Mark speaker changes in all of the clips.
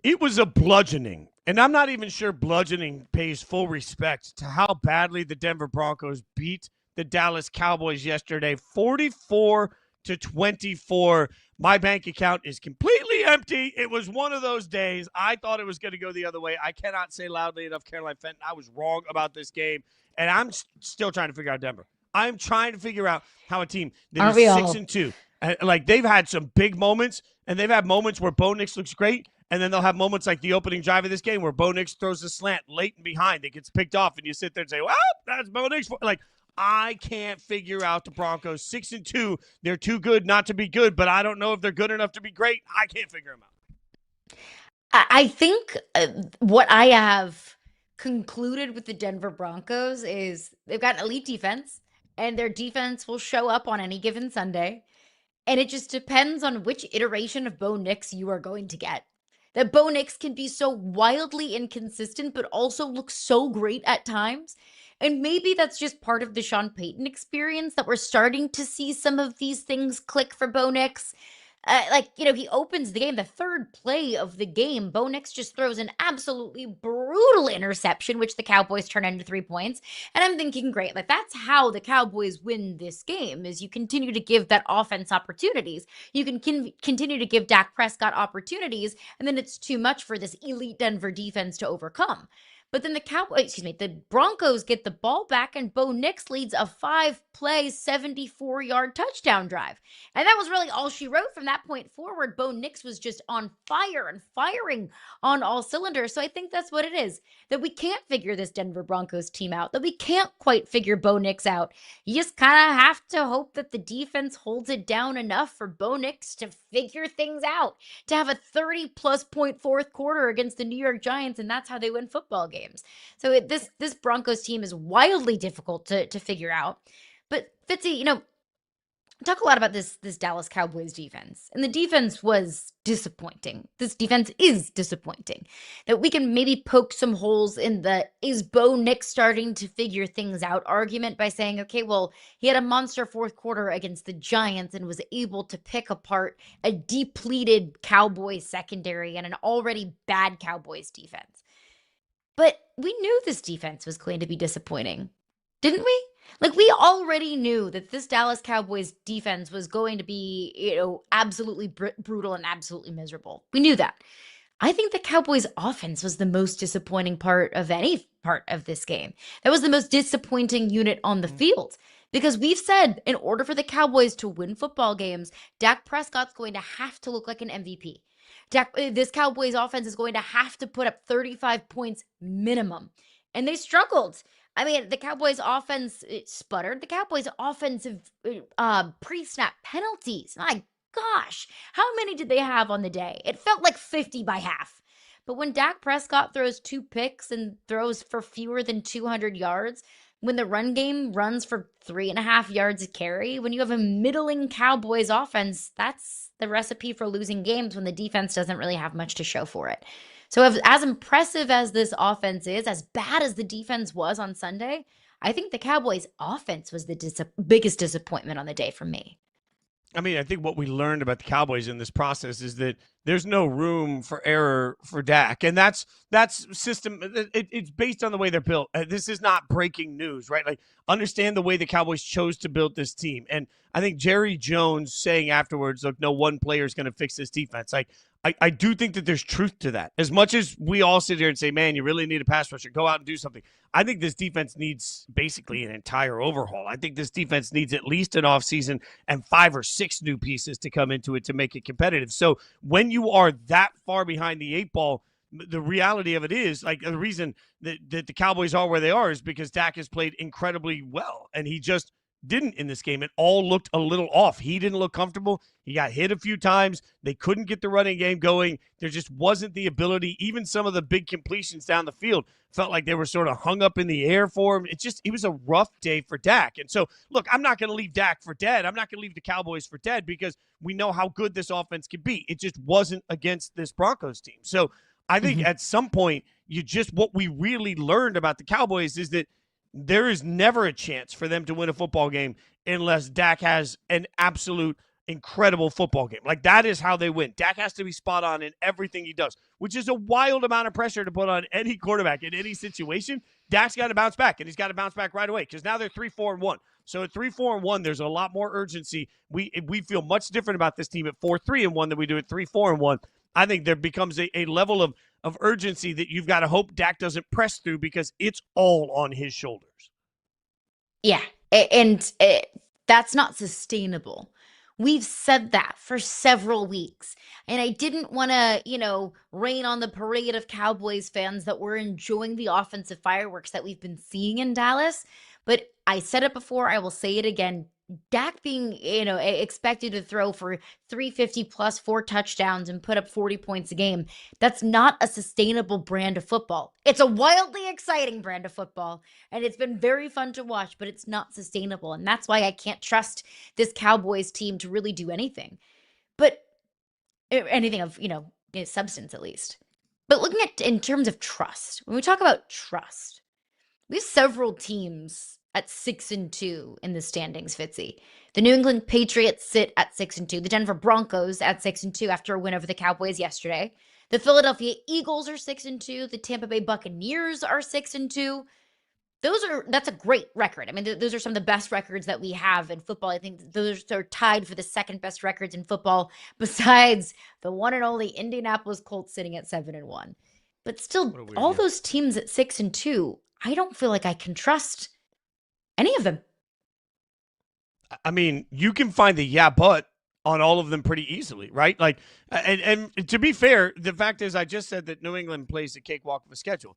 Speaker 1: It was a bludgeoning. And I'm not even sure bludgeoning pays full respect to how badly the Denver Broncos beat the Dallas Cowboys yesterday, 44-24. My bank account is completely empty. It was one of those days. I thought it was going to go the other way. I cannot say loudly enough, Caroline Fenton, I was wrong about this game. And I'm still trying to figure out Denver. I'm trying to figure out how a team that
Speaker 2: Aren't we
Speaker 1: is
Speaker 2: all?
Speaker 1: 6-2, like they've had some big moments, and they've had moments where Bo Nix looks great, and then they'll have moments like the opening drive of this game where Bo Nix throws a slant late and behind. It gets picked off, and you sit there and say, well, that's Bo Nix. Like, I can't figure out the Broncos. 6-2, they're too good not to be good, but I don't know if they're good enough to be great. I can't figure them out.
Speaker 2: I think what I have concluded with the Denver Broncos is they've got an elite defense, and their defense will show up on any given Sunday. And it just depends on which iteration of Bo Nix you are going to get. That Bo Nix can be so wildly inconsistent, but also look so great at times. And maybe that's just part of the Sean Payton experience that we're starting to see some of these things click for Bo Nix. He opens the game, the third play of the game. Bo Nix just throws an absolutely brutal interception, which the Cowboys turn into 3 points. And I'm thinking, great, like that's how the Cowboys win this game is you continue to give that offense opportunities. You can continue to give Dak Prescott opportunities, and then it's too much for this elite Denver defense to overcome. But then the Broncos get the ball back, and Bo Nix leads a 5-play, 74-yard touchdown drive. And that was really all she wrote from that point forward. Bo Nix was just on fire and firing on all cylinders. So I think that's what it is, that we can't figure this Denver Broncos team out, that we can't quite figure Bo Nix out. You just kind of have to hope that the defense holds it down enough for Bo Nix to figure things out, to have a 30-plus point fourth quarter against the New York Giants, and that's how they win football games. So this Broncos team is wildly difficult to figure out. But Fitzy, talk a lot about this Dallas Cowboys defense. And the defense was disappointing. This defense is disappointing. That we can maybe poke some holes in the is Bo Nix starting to figure things out argument by saying, okay, well, he had a monster fourth quarter against the Giants and was able to pick apart a depleted Cowboys secondary and an already bad Cowboys defense. But we knew this defense was going to be disappointing, didn't we? Like, we already knew that this Dallas Cowboys defense was going to be, absolutely brutal and absolutely miserable. We knew that. I think the Cowboys offense was the most disappointing part of any part of this game. That was the most disappointing unit on the field. Because we've said in order for the Cowboys to win football games, Dak Prescott's going to have to look like an MVP. This Cowboys offense is going to have to put up 35 points minimum. And they struggled. I mean, the Cowboys offense sputtered. The Cowboys offensive pre-snap penalties. My gosh, how many did they have on the day? It felt like 50 by half. But when Dak Prescott throws 2 picks and throws for fewer than 200 yards, when the run game runs for 3.5 yards a carry, when you have a middling Cowboys offense, that's the recipe for losing games when the defense doesn't really have much to show for it. So as impressive as this offense is, as bad as the defense was on Sunday, I think the Cowboys offense was the biggest disappointment on the day for me.
Speaker 1: I mean, I think what we learned about the Cowboys in this process is that there's no room for error for Dak. And that's system. It's based on the way they're built. This is not breaking news, right? Like, understand the way the Cowboys chose to build this team. And I think Jerry Jones saying afterwards, look, no one player is going to fix this defense. Like, I do think that there's truth to that. As much as we all sit here and say, man, you really need a pass rusher, go out and do something. I think this defense needs basically an entire overhaul. I think this defense needs at least an offseason and 5 or 6 new pieces to come into it to make it competitive. So when you are that far behind the 8 ball, the reality of it is, like, the reason that the Cowboys are where they are is because Dak has played incredibly well, and he just didn't in this game. It all looked a little off. He didn't look comfortable. He got hit a few times. They couldn't get the running game going. There just wasn't the ability. Even some of the big completions down the field felt like they were sort of hung up in the air for him. It was a rough day for Dak. And so, look, I'm not going to leave Dak for dead. I'm not going to leave the Cowboys for dead because we know how good this offense can be. It just wasn't against this Broncos team. So I think at some point, what we really learned about the Cowboys is that there is never a chance for them to win a football game unless Dak has an absolute incredible football game. Like, that is how they win. Dak has to be spot on in everything he does, which is a wild amount of pressure to put on any quarterback in any situation. Dak's got to bounce back, and he's got to bounce back right away because now they're 3-4-1. So at 3-4-1, there's a lot more urgency. We feel much different about this team at 4-3-1 than we do at 3-4-1. I think there becomes a level of urgency that you've got to hope Dak doesn't press through because it's all on his shoulders.
Speaker 2: Yeah, and that's not sustainable. We've said that for several weeks. And I didn't want to, rain on the parade of Cowboys fans that were enjoying the offensive fireworks that we've been seeing in Dallas. But I said it before, I will say it again. Dak being, expected to throw for 350 plus 4 touchdowns and put up 40 points a game, that's not a sustainable brand of football. It's a wildly exciting brand of football, and it's been very fun to watch, but it's not sustainable. And that's why I can't trust this Cowboys team to really do anything. But anything of, substance at least. But looking at in terms of trust, when we talk about trust, we have several teams at 6-2 in the standings, Fitzy. The New England Patriots sit at 6-2. The Denver Broncos at 6-2 after a win over the Cowboys yesterday. The Philadelphia Eagles are 6-2. The Tampa Bay Buccaneers are 6-2. That's a great record. I mean, those are some of the best records that we have in football. I think those are tied for the second best records in football, besides the one and only Indianapolis Colts sitting at 7-1. But still, all those teams at 6-2, I don't feel like I can trust any of them.
Speaker 1: I mean, you can find the but on all of them pretty easily, right? Like, and to be fair, the fact is I just said that New England plays a cakewalk of a schedule.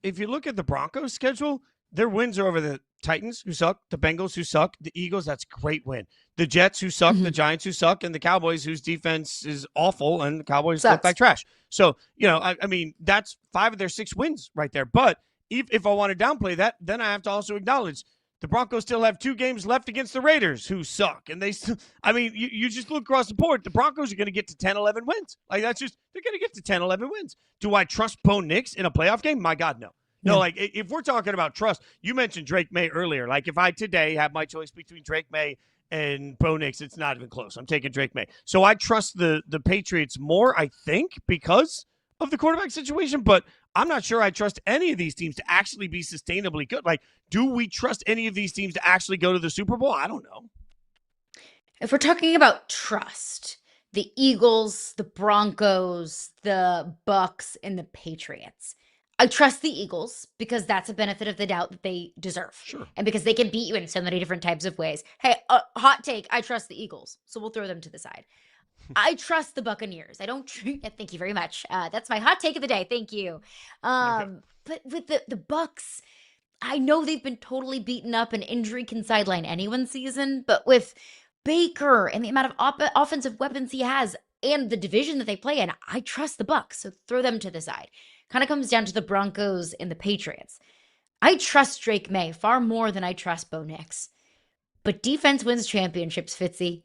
Speaker 1: If you look at the Broncos schedule, their wins are over the Titans, who suck, the Bengals, who suck, the Eagles, that's a great win, the Jets, who suck, the Giants, who suck, and the Cowboys, whose defense is awful, and the Cowboys look like trash. So, I mean, that's 5 of their 6 wins right there. But if I want to downplay that, then I have to also acknowledge the Broncos still have 2 games left against the Raiders, who suck. And you just look across the board, the Broncos are going to get to 10, 11 wins. Like, they're going to get to 10, 11 wins. Do I trust Bo Nix in a playoff game? My God, no. No, like, if we're talking about trust, you mentioned Drake May earlier. Like, if I today have my choice between Drake May and Bo Nix, it's not even close. I'm taking Drake May. So I trust the Patriots more, I think, because of the quarterback situation, but I'm not sure I trust any of these teams to actually be sustainably good. Like, do we trust any of these teams to actually go to the Super Bowl? I don't know.
Speaker 2: If we're talking about trust, the Eagles, the Broncos, the Bucs, and the Patriots, I trust the Eagles because that's a benefit of the doubt that they deserve.
Speaker 1: Sure.
Speaker 2: And because they can beat you in so many different types of ways. Hey, hot take, I trust the Eagles. So we'll throw them to the side. I trust the Buccaneers. I don't. Thank you very much. That's my hot take of the day. Thank you. But with the Bucs, I know they've been totally beaten up, and injury can sideline anyone's season. But with Baker and the amount of offensive weapons he has, and the division that they play in, I trust the Bucs. So throw them to the side. Kind of comes down to the Broncos and the Patriots. I trust Drake May far more than I trust Bo Nix. But defense wins championships, Fitzy.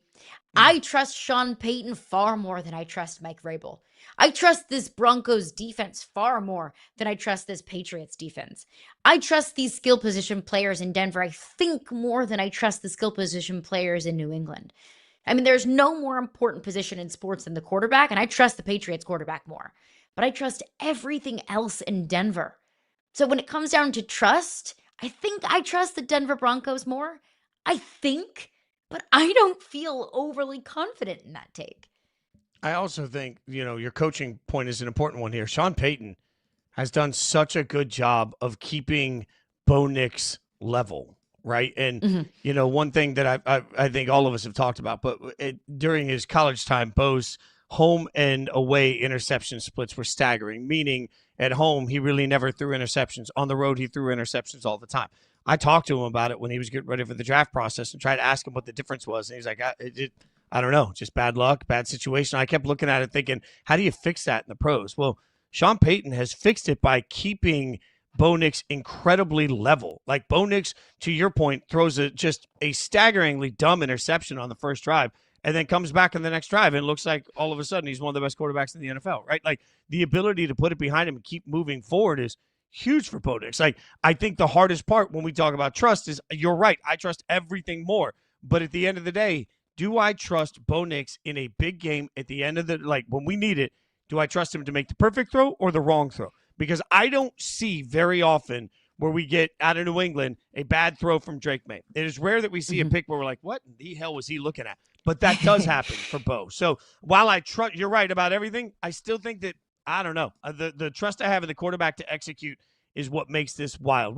Speaker 2: I trust Sean Payton far more than I trust Mike Vrabel. I trust this Broncos defense far more than I trust this Patriots defense. I trust these skill position players in Denver, I think, more than I trust the skill position players in New England. I mean, there's no more important position in sports than the quarterback, and I trust the Patriots quarterback more. But I trust everything else in Denver. So when it comes down to trust, I think I trust the Denver Broncos more. I think. But I don't feel overly confident in that take.
Speaker 1: I also think, your coaching point is an important one here. Sean Payton has done such a good job of keeping Bo Nix level, right? And, one thing that I think all of us have talked about, but during his college time, Bo's home and away interception splits were staggering, meaning at home, he really never threw interceptions. On the road, he threw interceptions all the time. I talked to him about it when he was getting ready for the draft process and tried to ask him what the difference was. And he's like, I don't know, just bad luck, bad situation. I kept looking at it thinking, how do you fix that in the pros? Well, Sean Payton has fixed it by keeping Bo Nix incredibly level. Like, Bo Nix, to your point, throws just a staggeringly dumb interception on the first drive and then comes back in the next drive and looks like all of a sudden he's one of the best quarterbacks in the NFL, right? Like, the ability to put it behind him and keep moving forward is huge for Bo Nix. Like, I think the hardest part when we talk about trust is, you're right, I trust everything more. But at the end of the day, do I trust Bo Nix in a big game at the end of the, like when we need it? Do I trust him to make the perfect throw or the wrong throw? Because I don't see very often where we get out of New England a bad throw from Drake May. It is rare that we see a pick where we're like, what the hell was he looking at? But that does happen for Bo. So while I trust, you're right about everything, I still think that, I don't know, the trust I have in the quarterback to execute is what makes this wild.